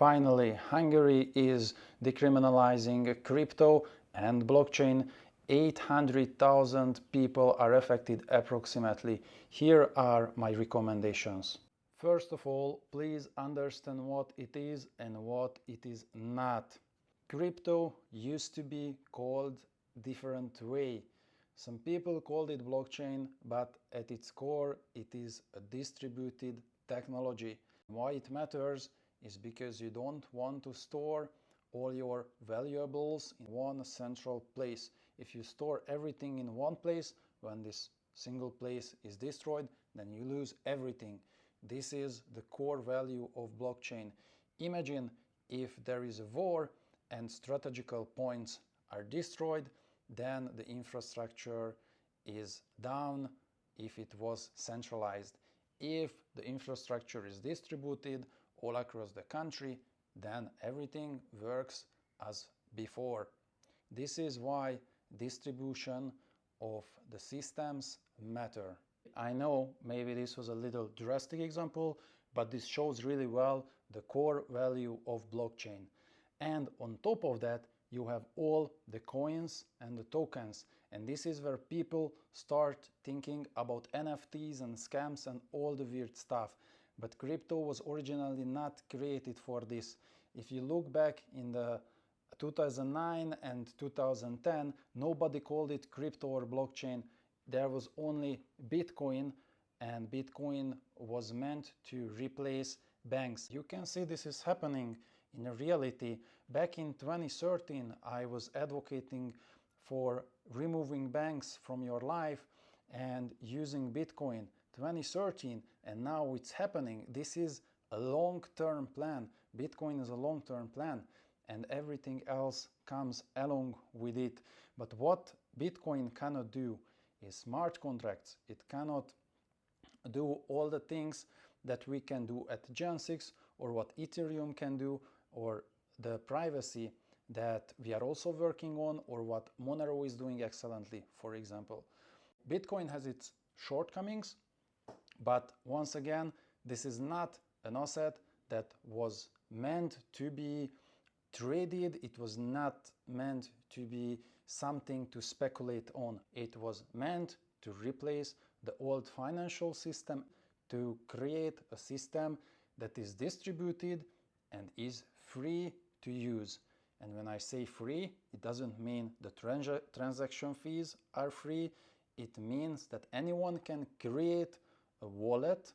Finally, Hungary is decriminalizing crypto and blockchain. 800,000 people are affected approximately. Here are my recommendations. First of all, please understand what it is and what it is not. Crypto used to be called different way. Some people called it blockchain, but at its core it is a distributed technology. Why it matters is because you don't want to store all your valuables in one central place. If you store everything in one place, when this single place is destroyed, then you lose everything. This is the core value of blockchain. Imagine if there is a war and strategical points are destroyed, then the infrastructure is down if it was centralized. If the infrastructure is distributed all across the country, then everything works as before. This is why distribution of the systems matter. I know maybe this was a little drastic example, but this shows really well the core value of blockchain. And on top of that, you have all the coins and the tokens. And this is where people start thinking about NFTs and scams and all the weird stuff. But crypto was originally not created for this. If you look back in the 2009 and 2010, nobody called it crypto or blockchain. There was only Bitcoin, and Bitcoin was meant to replace banks. You can see this is happening in reality. Back in 2013, I was advocating for removing banks from your life and using Bitcoin. 2013, and now it's happening. This is a long-term plan. Bitcoin is a long-term plan, and everything else comes along with it. But what Bitcoin cannot do is smart contracts. It cannot do all the things that we can do at Gen 6 or what Ethereum can do, or the privacy that we are also working on, or what Monero is doing excellently, for example. Bitcoin has its shortcomings, but once again, this is not an asset that was meant to be traded. It was not meant to be something to speculate on. It was meant to replace the old financial system, to create a system that is distributed and is free to use. And when I say free, it doesn't mean the transaction fees are free. It means that anyone can create a wallet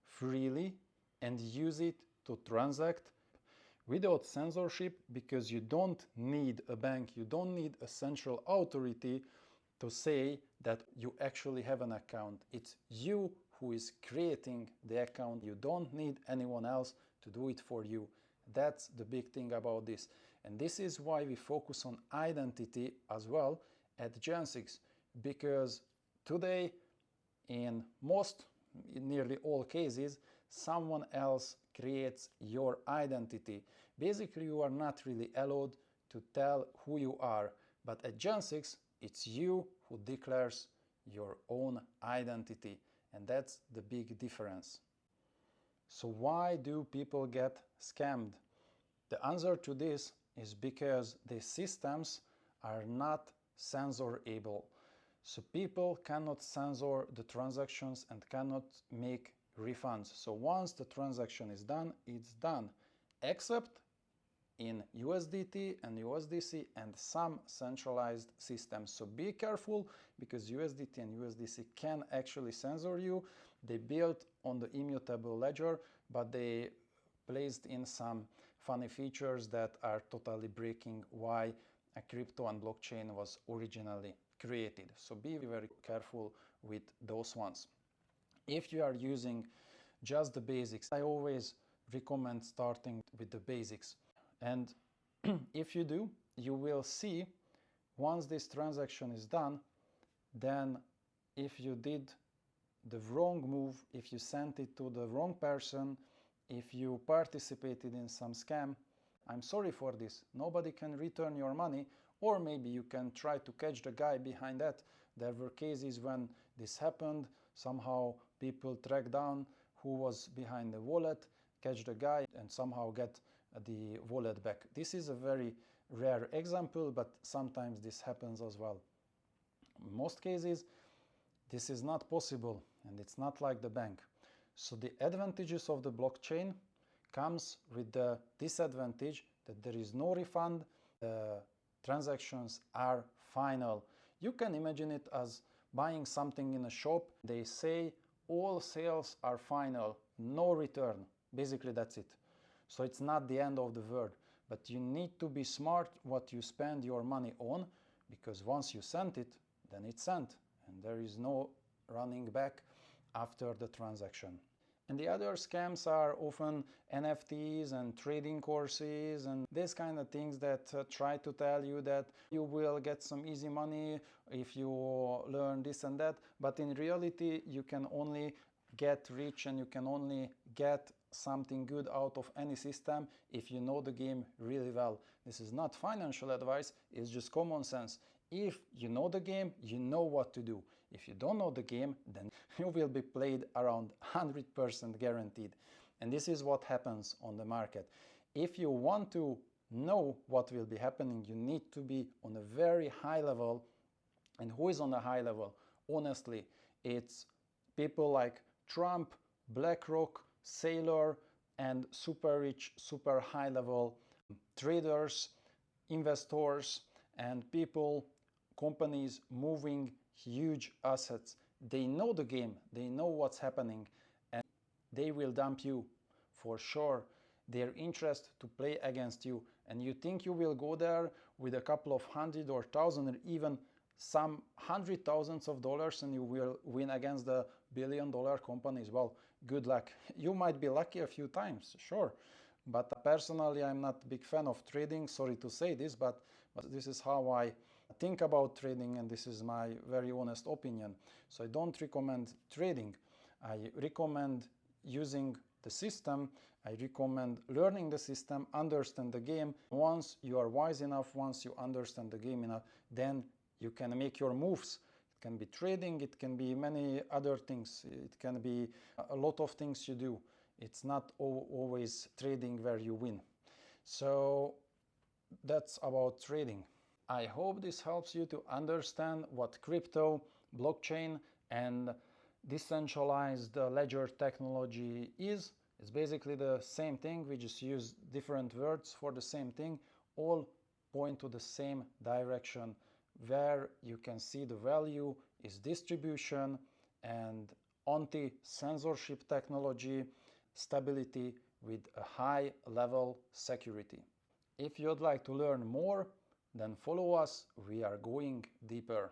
freely and use it to transact without censorship, because you don't need a bank, you don't need a central authority to say that you actually have an account. It's you who is creating the account. You don't need anyone else to do it for you. That's the big thing about this. And this is why we focus on identity as well at Gen 6, because today, in nearly all cases, someone else creates your identity. Basically, you are not really allowed to tell who you are, but at Gen 6, it's you who declares your own identity, and that's the big difference. So why do people get scammed? The answer to this is because the systems are not censorable. So people cannot censor the transactions and cannot make refunds. So once the transaction is done, it's done, except in USDT and USDC and some centralized systems. So be careful, because USDT and USDC can actually censor you. They built on the immutable ledger, but they placed in some funny features that are totally breaking why a crypto and blockchain was originally created. So be very careful with those ones. If you are using just the basics, I always recommend starting with the basics. And if you do, you will see once this transaction is done, then if you did the wrong move, if you sent it to the wrong person, if you participated in some scam, I'm sorry for this. Nobody can return your money, or maybe you can try to catch the guy behind that. There were cases when this happened. Somehow people tracked down who was behind the wallet, catch the guy and somehow get the wallet back. This is a very rare example, but sometimes this happens as well. In most cases, this is not possible, and it's not like the bank. So the advantages of the blockchain comes with the disadvantage that there is no refund. The transactions are final. You can imagine it as buying something in a shop. They say all sales are final, no return. Basically, that's it. So it's not the end of the world, but you need to be smart what you spend your money on, because once you sent it, then it's sent, and there is no running back after the transaction. And the other scams are often NFTs and trading courses and these kind of things that try to tell you that you will get some easy money if you learn this and that. But in reality, you can only get rich and you can only get something good out of any system if you know the game really well. This is not financial advice, it's just common sense. If you know the game, you know what to do. If you don't know the game, then you will be played around 100% guaranteed. And this is what happens on the market. If you want to know what will be happening, you need to be on a very high level. And who is on a high level? Honestly, it's people like Trump, BlackRock, Sailor, and super rich, super high level traders, investors, and people, companies moving huge assets. They know the game, they know what's happening, and they will dump you for sure. Their interest to play against you, and you think you will go there with a couple of hundred or thousand or even some hundred thousands of dollars and you will win against the billion-dollar companies. Well, good luck. You might be lucky a few times, sure. But personally, I'm not a big fan of trading. Sorry to say this, but this is how I think about trading, and this is my very honest opinion. So I don't recommend trading. I recommend using the system. I recommend learning the system, understand the game. Once you are wise enough, once you understand the game enough, then you can make your moves. It can be trading, it can be many other things. It can be a lot of things you do. It's not always trading where you win. So that's about trading. I hope this helps you to understand what crypto, blockchain, and decentralized ledger technology is. It's basically the same thing. We just use different words for the same thing. All point to the same direction. Where you can see the value is distribution and anti-censorship technology, stability with a high level security. If you'd like to learn more, then follow us. We are going deeper.